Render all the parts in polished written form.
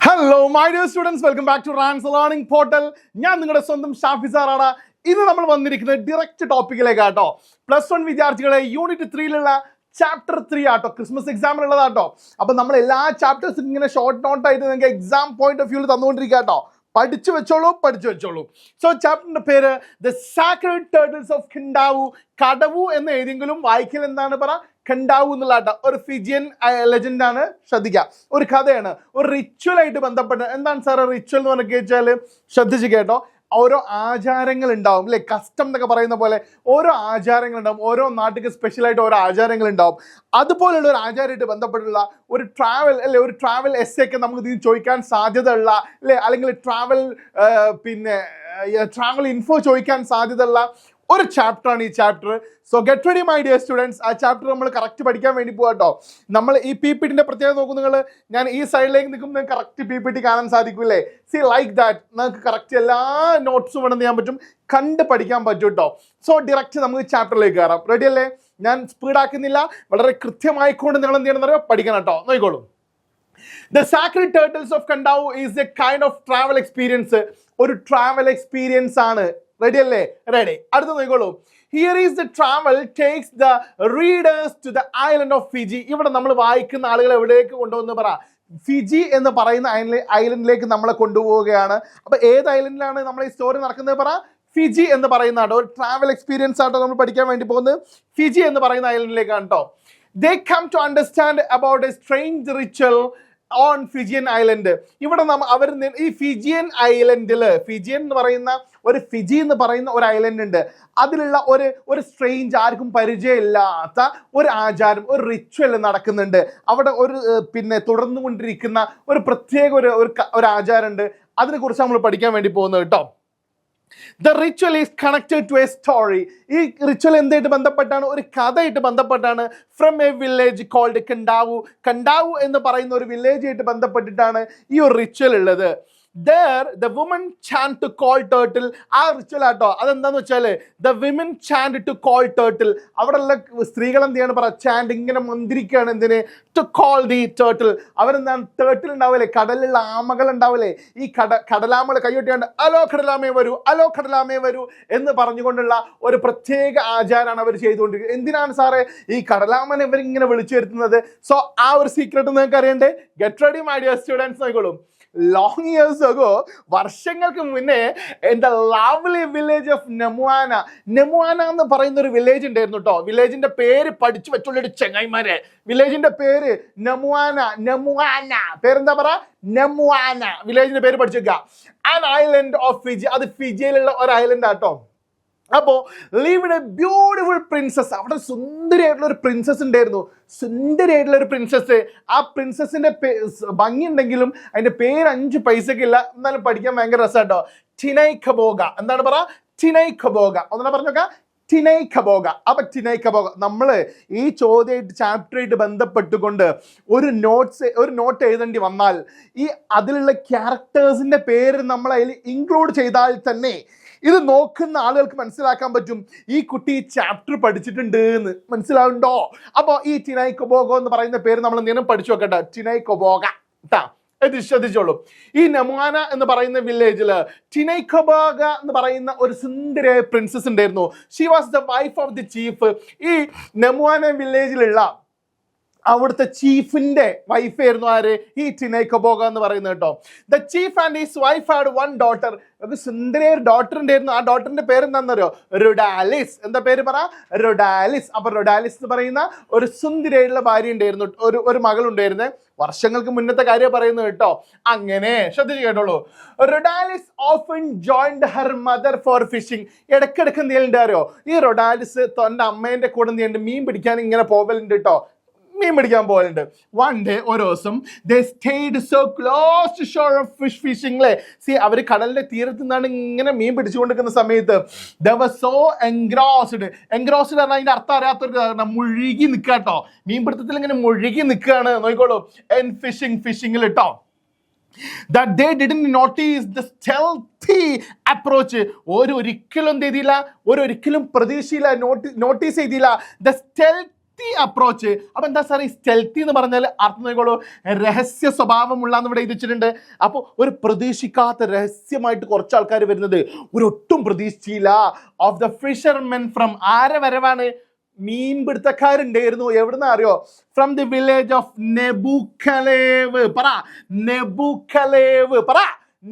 Hello my dear students, welcome back to Rans learning portal. ഞാൻ നിങ്ങളുടെ സ്വന്തം ഷാഫി സാറാണ്. ഇന്ന് നമ്മൾ വന്നിരിക്കുന്നത് ഡയറക്റ്റ് ടോപ്പിക്കിലേക്കാട്ടോ. +1 വിദ്യാർത്ഥികളെ യൂണിറ്റ് 3യിലുള്ള ചാപ്റ്റർ 3 ആട്ടോ, ക്രിസ്മസ് എക്സാമിനുള്ളതാട്ടോ. അപ്പം നമ്മൾ എല്ലാ ചാപ്റ്റേഴ്സും ഇങ്ങനെ ഷോർട്ട് നോട്ടായിട്ട് നിങ്ങൾക്ക് എക്സാം പോയിന്റ് ഓഫ് വ്യൂവിൽ തന്നുകൊണ്ടിരിക്കുക കേട്ടോ. പഠിച്ചു വെച്ചോളൂ. സോ ചാപ്റ്ററിന്റെ പേര് ദ സാക്രഡ് ടേർട്ടിൽസ് ഓഫ് ഖിൻഡാവു. കടവു എന്ന് ഏതെങ്കിലും വായിക്കൽ എന്താണ് പറ, ഖണ്ടാവു എന്നുള്ള ആട്ട ഒരു ഫിജിയൻ ലെജൻഡ് ആണ്. ശ്രദ്ധിക്കുക, ഒരു കഥയാണ്, ഒരു റിച്വൽ ആയിട്ട് ബന്ധപ്പെട്ട്. എന്താണ് സാറ് റിച്വൽ എന്ന് പറഞ്ഞൊക്കെ വെച്ചാൽ ശ്രദ്ധിച്ച് കേട്ടോ. ഓരോ ആചാരങ്ങൾ ഉണ്ടാവും അല്ലെ, കസ്റ്റം എന്നൊക്കെ പറയുന്ന പോലെ ഓരോ ആചാരങ്ങൾ ഉണ്ടാവും. ഓരോ നാട്ടിൽ സ്പെഷ്യലായിട്ട് ഓരോ ആചാരങ്ങൾ ഉണ്ടാവും. അതുപോലുള്ള ഒരു ആചാരമായിട്ട് ബന്ധപ്പെട്ടുള്ള ഒരു ട്രാവൽ അല്ലെ, ഒരു ട്രാവൽ എസ്സേ ഒക്കെ നമുക്ക് ഇതിന് ചോദിക്കാൻ സാധ്യത ഉള്ള അല്ലെ, അല്ലെങ്കിൽ ട്രാവൽ ഇൻഫോ ചോദിക്കാൻ സാധ്യത ഉള്ള ഒരു ചാപ്റ്ററാണ് ഈ chapter. So get ready my dear students. ആ ചാപ്റ്റർ നമ്മൾ കറക്റ്റ് പഠിക്കാൻ വേണ്ടി പോകാട്ടോ. നമ്മൾ ഈ PPTന്റെ പ്രത്യേകത നോക്കും നിങ്ങൾ. ഞാൻ ഈ സൈഡിലേക്ക് നിൽക്കുമ്പോൾ നിങ്ങൾക്ക് കറക്റ്റ് PPT കാണാൻ സാധിക്കില്ലേ? See like that. നിങ്ങൾക്ക് കറക്റ്റ് എല്ലാ നോട്ട്സും വേണം ചെയ്യാൻ പറ്റും, കണ്ട് പഠിക്കാൻ പറ്റും കേട്ടോ. സോ ഡയറക്റ്റ് നമുക്ക് ചാപ്റ്ററിലേക്ക് കയറാം. റെഡി അല്ലേ? ഞാൻ സ്പീഡാക്കുന്നില്ല, വളരെ കൃത്യമായിക്കൊണ്ട് നിങ്ങൾ എന്ത് ചെയ്യണം എന്നറിയാം, പഠിക്കണം കേട്ടോ. നോക്കിക്കോളൂ. The Sacred Turtles of Kandau is a kind of travel experience. ഒരു ട്രാവൽ എക്സ്പീരിയൻസ് ആണ്. റെഡി അല്ലേ? റെഡി. അടുത്ത നോക്കിക്കോളൂ. Here is the travel takes the readers to the island of Fiji. ഇവിടെ നമ്മൾ വായിക്കുന്ന ആളുകളെ എവിടേക്ക് കൊണ്ടുവന്ന് പറ, ഫിജി എന്ന് പറയുന്ന ഐലൻഡിലേക്ക് നമ്മളെ കൊണ്ടുപോവുകയാണ്. അപ്പൊ ഏത് ഐലൻഡിലാണ് നമ്മൾ ഈ സ്റ്റോറി നടക്കുന്നത് പറ? ഫിജി എന്ന് പറയുന്ന ആട്ടോ. ഒരു ട്രാവൽ എക്സ്പീരിയൻസ് ആട്ടോ നമ്മൾ പഠിക്കാൻ വേണ്ടി പോകുന്നത്. ഫിജി എന്ന് പറയുന്ന ഐലൻഡിലേക്കാണ് കേട്ടോ. They come to understand about a strange ritual on Fijian island. ഇവിടെ അവർ ഈ ഫിജിയൻ ഐലൻഡിൽ, ഫിജി എന്ന് പറയുന്ന ഒരു ഐലൻഡ് ഉണ്ട്. അതിലുള്ള ഒരു സ്ട്രേഞ്ച്, ആർക്കും പരിചയമില്ലാത്ത ഒരു ആചാരം, ഒരു റിച്വൽ നടക്കുന്നുണ്ട് അവിടെ. തുടർന്നുകൊണ്ടിരിക്കുന്ന ഒരു പ്രത്യേക ഒരു ആചാരമുണ്ട്. അതിനെക്കുറിച്ച് നമ്മൾ പഠിക്കാൻ വേണ്ടി പോകുന്നത് കേട്ടോ. The ritual is connected to a story. ഈ റിച്വൽ എന്തായിട്ട് ബന്ധപ്പെട്ടാണ്? ഒരു കഥയായിട്ട് ബന്ധപ്പെട്ടാണ്. From a village called Kandavu. Kandavu എന്ന് പറയുന്ന ഒരു വില്ലേജ് ആയിട്ട് ബന്ധപ്പെട്ടിട്ടാണ് ഈ ഒരു റിച്വൽ ഉള്ളത്. There the women chant to call turtle. ആ റിച്വൽ ആട്ടോ. അതെന്താന്ന് വെച്ചാല് the women chant to call turtle. അവിടെയുള്ള സ്ത്രീകൾ എന്ത് ചെയ്യാണ് പറ, ചാൻഡ് ഇങ്ങനെ മന്ത്രിക്കുകയാണ്. എന്തിന്? to call the turtle. അവരെന്താണ്, ടേർട്ടിൽ ഉണ്ടാവില്ലേ, കടലിലുള്ള ആമകൾ ഉണ്ടാവില്ലേ, ഈ കടലാമകൾ കൈയൊട്ടിയാണ്ട് അലോ കടലാമേ വരൂ എന്ന് പറഞ്ഞുകൊണ്ടുള്ള ഒരു പ്രത്യേക ആചാരമാണ് അവർ ചെയ്തുകൊണ്ടിരിക്കുന്നത്. എന്തിനാണ് സാറേ ഈ കടലാമനെ ഇവരിങ്ങനെ വിളിച്ചു വരുത്തുന്നത്? സോ ആ ഒരു സീക്രട്ട് നിങ്ങൾക്ക് അറിയണ്ടേ? Get ready my dear students. നോക്കിക്കോളൂ. ലോങ് ഇയേഴ്സ് അഗോ, വർഷങ്ങൾക്ക് മുന്നേ in the lovely village of Namuana എന്ന് പറയുന്ന ഒരു വില്ലേജ് ഉണ്ടായിരുന്നു കേട്ടോ. വില്ലേജിന്റെ പേര് പഠിച്ചു വെച്ചുള്ള ചെങ്ങായിമാരെ. വില്ലേജിന്റെ പേര് നെമുവാന. പേരെന്താ പറ? നെമുവാന. വില്ലേജിന്റെ പേര് പഠിച്ചു വെക്കുക. An island of Fiji. അത് ഫിജിയിലുള്ള ഒരു ഐലൻഡ് ആട്ടോ. അപ്പോൾ ലീവ്ഡ് എ ബ്യൂട്ടിഫുൾ പ്രിൻസസ്. അവിടെ സുന്ദരിയായിട്ടുള്ള ഒരു പ്രിൻസസ് ഉണ്ടായിരുന്നു. ആ പ്രിൻസസിന്റെ ഭംഗി ഉണ്ടെങ്കിലും അതിന്റെ പേര് 5 പൈസക്കില്ല. എന്നാലും പഠിക്കാൻ ഭയങ്കര രസമാട്ടോ. ടിനൈഖബോഗ. എന്താണ് പറ? ടിനൈഖബോഗ. ഒന്നാ പറഞ്ഞോക്ക, ടിനൈഖബോഗ. അപ്പൊ ടിനൈഖബോഗ നമ്മൾ ഈ ചാപ്റ്ററായിട്ട് ബന്ധപ്പെട്ടുകൊണ്ട് ഒരു നോട്ട് എഴുതേണ്ടി വന്നാൽ ഈ അതിലുള്ള ക്യാരക്ടേഴ്സിന്റെ പേര് നമ്മൾ അതിൽ ഇൻക്ലൂഡ് ചെയ്താൽ തന്നെ ഇത് നോക്കുന്ന ആളുകൾക്ക് മനസ്സിലാക്കാൻ പറ്റും ഈ കുട്ടി ചാപ്റ്റർ പഠിച്ചിട്ടുണ്ട് എന്ന്. മനസ്സിലാവുണ്ടോ? അപ്പോൾ ഈ ടിനൈഖബോഗ എന്ന് പറയുന്ന പേര് നമ്മൾ എന്തെങ്കിലും പഠിച്ചു വെക്കട്ടെ. ടിനൈഖബോഗ ട്ടാ. ഇത് ശ്രദ്ധിച്ചോളൂ. ഈ നെമുവാന എന്ന് പറയുന്ന വില്ലേജില് ടിനൈഖബോഗ എന്ന് പറയുന്ന ഒരു സുന്ദരിയായ പ്രിൻസസ് ഉണ്ടായിരുന്നു. She was the wife of the chief. ഈ നെമുവാന വില്ലേജിലുള്ള അവിടുത്തെ ചീഫിന്റെ വൈഫ് ആയിരുന്നു ആര്? ഈ ടിനൈഖബോഗ എന്ന് പറയുന്നത് കേട്ടോ. The chief and his wife had one daughter. ഒരു സുന്ദരിയ ഒരു ഡോട്ടർ ഉണ്ടായിരുന്നു. ആ ഡോട്ടറിന്റെ പേര് എന്താണെന്നറിയോ? റൊഡാലിസ്. എന്താ പേര് പറ? റൊഡാലിസ്. അപ്പൊ റൊഡാലിസ് എന്ന് പറയുന്ന ഒരു സുന്ദരിയായിട്ടുള്ള ഭാര്യ ഉണ്ടായിരുന്നു, ഒരു മകൾ ഉണ്ടായിരുന്നേ. വർഷങ്ങൾക്ക് മുന്നത്തെ കാര്യം പറയുന്നത് കേട്ടോ. അങ്ങനെ ശ്രദ്ധിച്ച് കേട്ടോളൂ. Rodalis often joined her mother for fishing. ഇടയ്ക്കിടയ്ക്ക് എന്ത് ചെയ്യലുണ്ടാരോ? ഈ റൊഡാലിസ് തന്റെ അമ്മേന്റെ കൂടെ എന്ത് ചെയ്യുന്നുണ്ട്? മീൻ പിടിക്കാൻ ഇങ്ങനെ പോകലുണ്ട് കേട്ടോ. മീൻ പിടിക്കാൻ പോകലുണ്ട്. വൺ ഡേ, ഒരു ദിവസം, they stayed so close to shore of fishing. അവർ കടലിന്റെ തീരത്ത് നിന്നാണ് ഇങ്ങനെ മീൻ പിടിച്ചുകൊണ്ടിരിക്കുന്ന സമയത്ത് they were so engrossed പറഞ്ഞാൽ അതിന്റെ അർത്ഥം അറിയാത്തൊരു കാരണം, മുഴുകി നിൽക്കുക കേട്ടോ. മീൻപിടുത്തത്തിൽ ഇങ്ങനെ മുഴുകി നിൽക്കുകയാണ്. നോക്കിക്കോളൂ. ഫിഷിംഗിൽ കേട്ടോ. that they didn't notice the stealthy approach. ഒരിക്കലും എന്ത് ചെയ്തില്ല, ഒരിക്കലും പ്രതീക്ഷയില്ല, നോട്ടീസ് ചെയ്തില്ല. the stealthy approach. അപ്പൊ എന്താ സാർ ഈ സ്റ്റെൽത്തി എന്ന് പറഞ്ഞാൽ അർത്ഥം നോക്കിക്കോളൂ, രഹസ്യ സ്വഭാവമുള്ള എന്ന് ഇവിടെ എഴുതിച്ചിട്ടുണ്ട്. അപ്പോൾ ഒരു പ്രതീക്ഷിക്കാത്ത രഹസ്യമായിട്ട് കുറച്ച് ആൾക്കാർ വരുന്നത് ഒട്ടും പ്രതീക്ഷിച്ചില്ല. ഓഫ് ദ ഫിഷർമെൻ ഫ്രം, ആരെ വരവാണ്? മീൻപിടുത്തക്കാരുണ്ടായിരുന്നു. എവിടുന്ന അറിയോ? From the village of Nabukelevu. പറ നെബൂഖലേവ്, പറ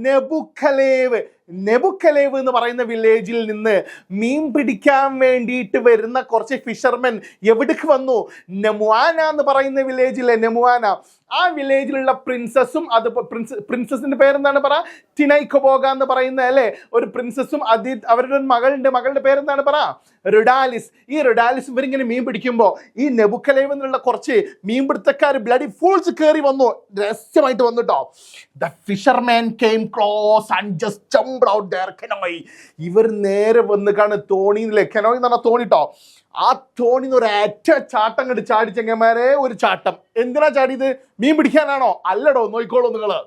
നെബൂഖലേവ്. നെബുക്കലേവ് എന്ന് പറയുന്ന വില്ലേജിൽ നിന്ന് മീൻ പിടിക്കാൻ വേണ്ടിയിട്ട് വരുന്ന കുറച്ച് ഫിഷർമെൻ എവിടേക്ക് വന്നു? നെമുവാന എന്ന് പറയുന്ന വില്ലേജിലെ നെമുവാന, ആ വില്ലേജിലുള്ള പ്രിൻസസും, അത് പ്രിൻസസിന്റെ പേരെന്താണ്? പറ ടിനൈക്കബോഗ എന്ന് പറയുന്ന അല്ലേ ഒരു പ്രിൻസസും അവരുടെ ഒരു മകളുണ്ട്. മകളുടെ പേരെന്താണ്? പറ റുഡാലിസ്. ഈ റുഡാലിസ് ഇവരിങ്ങനെ മീൻ പിടിക്കുമ്പോൾ ഈ നെബുക്കലേവ് എന്നുള്ള കുറച്ച് മീൻപിടുത്തക്കാർ ബ്ലഡി ഫൂൾസ് കയറി വന്നു, രഹസ്യമായിട്ട് വന്നു കേട്ടോ. The fisherman came close and just jumped out their canoe. ഇവർ നേരെ വന്ന് കാണും തോണിയിലെ, കനോയ് എന്ന് പറഞ്ഞാൽ തോണി കേട്ടോ. ആ തോണിന്ന് ഒരു ഏറ്റ ചാട്ടം കണ്ട് ചാടി ചെങ്ങന്മാരെ, ഒരു ചാട്ടം. എന്തിനാ ചാടിയത്? മീൻ പിടിക്കാനാണോ? അല്ലടോ, നോയിക്കോളൂ നിങ്ങള്.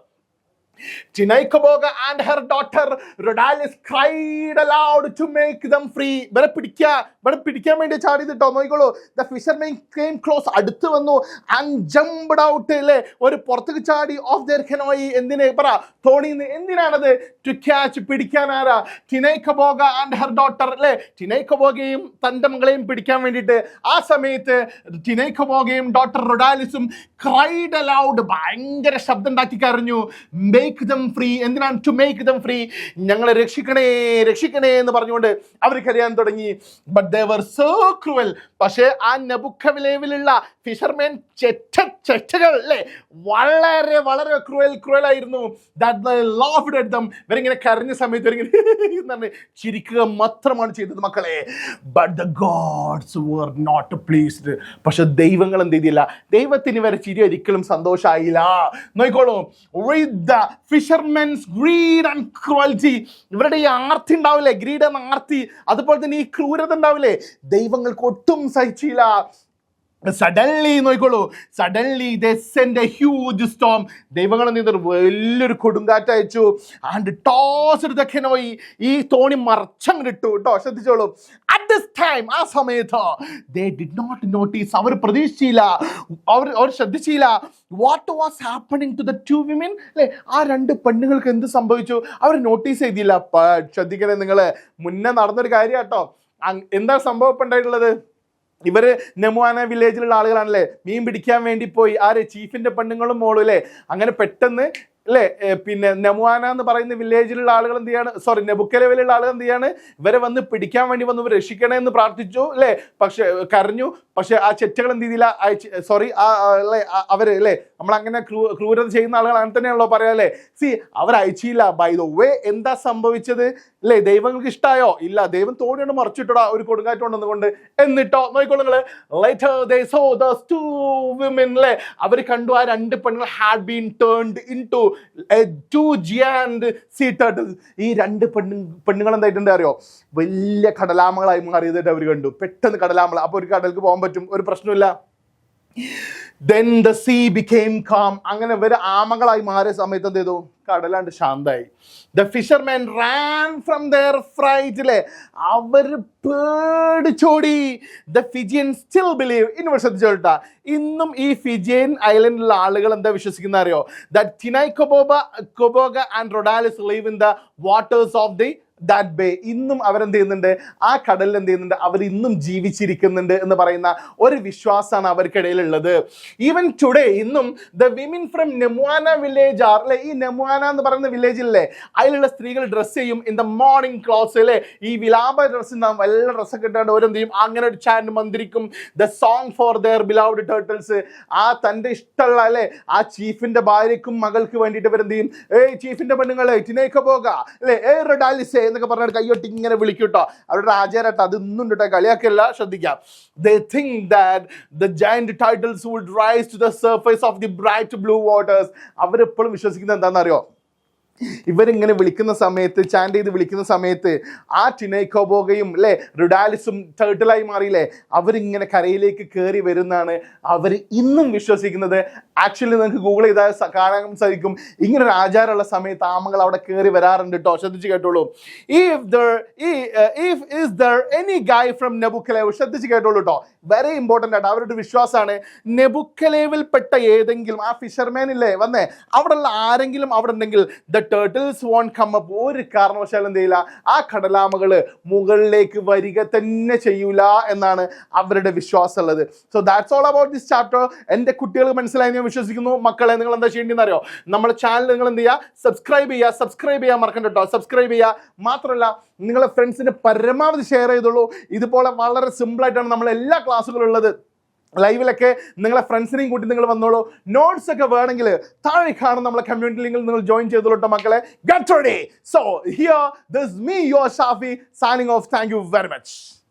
Tinaikaboga and her daughter Rhodalis cried aloud to make them free. പിടിക്കാൻ വേണ്ടി ചാടിട്ടോ. നോക്കിക്കോളൂ. The fishermen came close, അടുത്ത് വന്നു, and jumped out. അല്ലേ ഒരു പുറത്തേക്ക് ചാടി ഓഫ് their canoe. എന്തിനെ? പറ തോണിന്ന്. എന്തിനാണത്? To catch, പിടിക്കാനാരാ? ടിനൈക്കബോഗ and her daughter. അല്ലേ ടിനൈക്കബോഗയും തൻ്റെ മകളെയും പിടിക്കാൻ വേണ്ടിയിട്ട് ആ സമയത്ത് ടിനൈക്കബോഗയും ഡോട്ടർ റൊഡാലിസും cried aloud, ഭയങ്കര ശബ്ദം ഉണ്ടാക്കി കരഞ്ഞു. Make them free. എന്തിനാണ്? To make them free. ഞങ്ങളെ രക്ഷിക്കണേ രക്ഷിക്കണേ എന്ന് പറഞ്ഞുകൊണ്ട് അവർ കരയാൻ തുടങ്ങി. But they were so cruel. പക്ഷേ ആ നെബുക്കലേവിലുള്ള ഫിഷർമെൻ ചെറ്റകൾ അല്ലേ വളരെ വളരെ ക്രൂവൽ ആയിരുന്നു. That they laughed at them. ഇവരിങ്ങനെ കരഞ്ഞ സമയത്ത് ഇവരിങ്ങനെ ചിരിക്കുക മാത്രമാണ് ചെയ്തത് മക്കളെ. But the gods were not pleased. പക്ഷെ ദൈവങ്ങൾ എന്ത് ചെയ്തില്ല? ദൈവത്തിന് വരെ ചിരി ഒരിക്കലും സന്തോഷമായില്ല. നോക്കിക്കോളൂ. With the fishermen's greed and cruelty. ഇവരുടെ ഈ ആർത്തി ഉണ്ടാവില്ലേ, ഗ്രീഡ് എന്ന ആർത്തി, അതുപോലെ തന്നെ ഈ ക്രൂരത ഉണ്ടാവില്ലേ, ദൈവങ്ങൾക്ക് ഒട്ടും സഹിച്ചില്ല. സഡൻലി നോക്കിക്കോളൂ. Suddenly they sent a huge storm. ദൈവങ്ങൾ എന്ത് ചെയ്തു? വലിയൊരു കൊടുങ്കാറ്റ് അയച്ചു. And tossed the canoe. ഈ തോണി മറച്ചങ്ങിട്ടു കേട്ടോ. ശ്രദ്ധിച്ചോളൂ. At this time, ആ സമയത്ത് they did not notice. അവർ പ്രതീക്ഷിച്ചില്ല, അവർ ശ്രദ്ധിച്ചില്ല. What was happening to the two women? അല്ലെ ആ രണ്ട് പെണ്ണുങ്ങൾക്ക് എന്ത് സംഭവിച്ചു? അവർ നോട്ടീസ് ചെയ്തില്ല. ശ്രദ്ധിക്കണേ നിങ്ങള്, മുന്നേ നടന്നൊരു കാര്യം കേട്ടോ. എന്താ സംഭവം ഇപ്പം ഉണ്ടായിട്ടുള്ളത്? ഇവര് നെമുവാന വില്ലേജിലുള്ള ആളുകളാണല്ലേ, മീൻ പിടിക്കാൻ വേണ്ടി പോയി. ആര്? ചീഫിന്റെ പെണ്ണുങ്ങളും മോളും അല്ലേ. അങ്ങനെ പെട്ടെന്ന് അല്ലേ പിന്നെ നെമുവാന എന്ന് പറയുന്ന വില്ലേജിലുള്ള ആളുകൾ എന്ത് ചെയ്യാണ്? സോറി, നെബുക്കലേവിലുള്ള ആളുകൾ എന്ത് ചെയ്യാണ്? ഇവരെ വന്ന് പിടിക്കാൻ വേണ്ടി വന്ന് രക്ഷിക്കണേ എന്ന് പ്രാർത്ഥിച്ചു അല്ലേ. പക്ഷെ കരഞ്ഞു. പക്ഷെ ആ ചെറ്റകൾ എന്ത് ചെയ്തില്ല? സോറി അവര് അല്ലേ, നമ്മളങ്ങനെ ക്രൂരത ചെയ്യുന്ന ആളുകൾ അങ്ങനെ തന്നെയാണല്ലോ പറയാം അല്ലേ. അവർ അയച്ചില്ല. ബൈ ദ വേ എന്താ സംഭവിച്ചത് അല്ലേ? ദൈവങ്ങൾക്ക് ഇഷ്ടമായോ? ഇല്ല. ദൈവം തോണിയോണ്ട് മറിച്ചിട്ടോടാ ഒരു കൊടുങ്കാറ്റ് കൊണ്ടുവന്നുകൊണ്ട്. എന്നിട്ടോ നോക്കിക്കോളൂ നിങ്ങള്. Later they saw those two women. അല്ലേ അവർ കണ്ടു ആ രണ്ട് പെണ്ണുങ്ങൾ had been turned into two giant sea turtles. ഈ രണ്ട് പെണ്ണുങ്ങൾ എന്തായിട്ടുണ്ട് അറിയോ? വലിയ കടലാമകളായി മാറിയതായിട്ട് അവർ കണ്ടു. പെട്ടെന്ന് കടലാമകൾ. അപ്പൊ ഒരു കടലിലേക്ക് പോകാൻ പറ്റും, ഒരു പ്രശ്നമില്ല. Then the sea became calm. അങ്ങനെ ഇവര് ആമകളായി മാറിയ സമയത്ത് എന്ത് ചെയ്തു? കടലാണ്ട് ശാന്തായി. The fishermen ran from their fright. അല്ലേ അവർ പേടിച്ചോടി. The Fijians still believe. ഇനി ശ്രദ്ധിച്ചോട്ടാ, ഇന്നും ഈ ഫിജിയൻ ഐലൻഡിലുള്ള ആളുകൾ എന്താ വിശ്വസിക്കുന്ന അറിയോ? That Tinaikoboga and Rhodalis live in the waters of the that bay. ഇന്നും അവരെന്ത് ചെയ്യുന്നുണ്ട്? ആ കടലിൽ എന്ത് ചെയ്യുന്നുണ്ട്? അവർ ഇന്നും ജീവിച്ചിരിക്കുന്നുണ്ട് എന്ന് പറയുന്ന ഒരു വിശ്വാസമാണ് അവർക്കിടയിലുള്ളത്. ഈവൻ ടുഡേ ഇന്നും the women from Namuana village are അല്ലെ, ഈ നെമുവാന എന്ന് പറയുന്ന വില്ലേജിലെ അതിലുള്ള സ്ത്രീകൾ ഡ്രസ് ചെയ്യും ഇൻ ദ മോർണിംഗ് ക്ലോത്ത്സ് അല്ലെ, ഈ വിലാപ ഡ്രസ് ഉണ്ടാവും, വല്ല ഡ്രസ്സൊക്കെ ഇട്ടാണ്ട് ഓരെന്ത് ചെയ്യും? അങ്ങനെ ഒരു ചാൻഡ് മന്ത്രിക്കും. The song for their beloved turtles. ആ തൻ്റെ ഇഷ്ടമുള്ള അല്ലെ ആ ചീഫിന്റെ ഭാര്യക്കും മകൾക്ക് വേണ്ടിയിട്ട് ഇവരെന്ത് ചെയ്യും? ചീഫിന്റെ പെണ്ണുങ്ങളെ Tinaikoboga അല്ലെ, റൊഡാലിസ് എന്നൊക്കെ പറഞ്ഞിട്ട് കയ്യൊട്ടി ഇങ്ങനെ വിളിക്കും കേട്ടോ. അവരുടെ ആചാരട്ടോ, അത് ഇന്നും കേട്ടോ, കളിയാക്കല്ല, ശ്രദ്ധിക്കാം. They think that the giant turtles would rise to the surface of the bright blue waters. അവരെപ്പോഴും വിശ്വസിക്കുന്നത് എന്താണെന്നറിയോ? ഇവരിങ്ങനെ വിളിക്കുന്ന സമയത്ത്, ചാൻഡ് ചെയ്ത് വിളിക്കുന്ന സമയത്ത് ആ ടിനൈക്കോബോഗയും അല്ലേ റുഡാലിസും ടേർട്ടിലായി മാറിയില്ലേ, അവരിങ്ങനെ കരയിലേക്ക് കയറി വരുന്നാണ് അവർ ഇന്നും വിശ്വസിക്കുന്നത്. ആക്ച്വലി നിങ്ങൾക്ക് ഗൂഗിൾ ചെയ്താൽ കാണാൻ സാധിക്കും, ഇങ്ങനെ ഒരു ആചാരമുള്ള സമയത്ത് ആമകൾ അവിടെ കയറി വരാറുണ്ട് കേട്ടോ. ശ്രദ്ധിച്ച് കേട്ടോളൂ. Is there any guy from നെബുക്കലേവ്, ശ്രദ്ധിച്ച് കേട്ടോളൂ കേട്ടോ, വെരി ഇമ്പോർട്ടൻ്റ് ആണ്. അവരുടെ വിശ്വാസമാണ് നെബുക്കലേവിൽ പെട്ട ഏതെങ്കിലും ആ ഫിഷർമാൻ ഇല്ലേ വന്നേ, അവിടെയുള്ള ആരെങ്കിലും അവിടെ ഉണ്ടെങ്കിൽ the turtles won't come up, ഒരു കാരണവശാലും എന്ത് ചെയ്യില്ല, ആ കടലാമകള് മുകളിലേക്ക് വരിക തന്നെ ചെയ്യൂല എന്നാണ് അവരുടെ വിശ്വാസം ഉള്ളത്. So that's all about this chapter. എൻ്റെ കുട്ടികൾ മനസ്സിലായി ഞാൻ വിശ്വസിക്കുന്നു. മക്കളെ, നിങ്ങൾ എന്താ ചെയ്യേണ്ടതെന്ന് അറിയോ? നമ്മുടെ ചാനൽ നിങ്ങൾ എന്ത് ചെയ്യുക, സബ്സ്ക്രൈബ് ചെയ്യാൻ മറക്കണ്ട കേട്ടോ. സബ്സ്ക്രൈബ് ചെയ്യുക മാത്രമല്ല, നിങ്ങളെ ഫ്രണ്ട്സിന് പരമാവധി ഷെയർ ചെയ്തോളൂ. ഇതുപോലെ വളരെ സിമ്പിളായിട്ടാണ് നമ്മൾ എല്ലാ ക്ലാസ്സുകളും ഉള്ളത്. ലൈവിലൊക്കെ നിങ്ങളെ ഫ്രണ്ട്സിനെയും കൂട്ടി നിങ്ങൾ വന്നോളൂ. നോട്ട്സ് ഒക്കെ വേണമെങ്കിൽ താഴെ കാണുന്ന നമ്മളെ കമ്മ്യൂണിറ്റി ലിങ്കിൽ നിങ്ങൾ ജോയിൻ ചെയ്തോളൂ മക്കളെ. Get ready. So here, this is me, your Shafi, signing off. Thank you very much.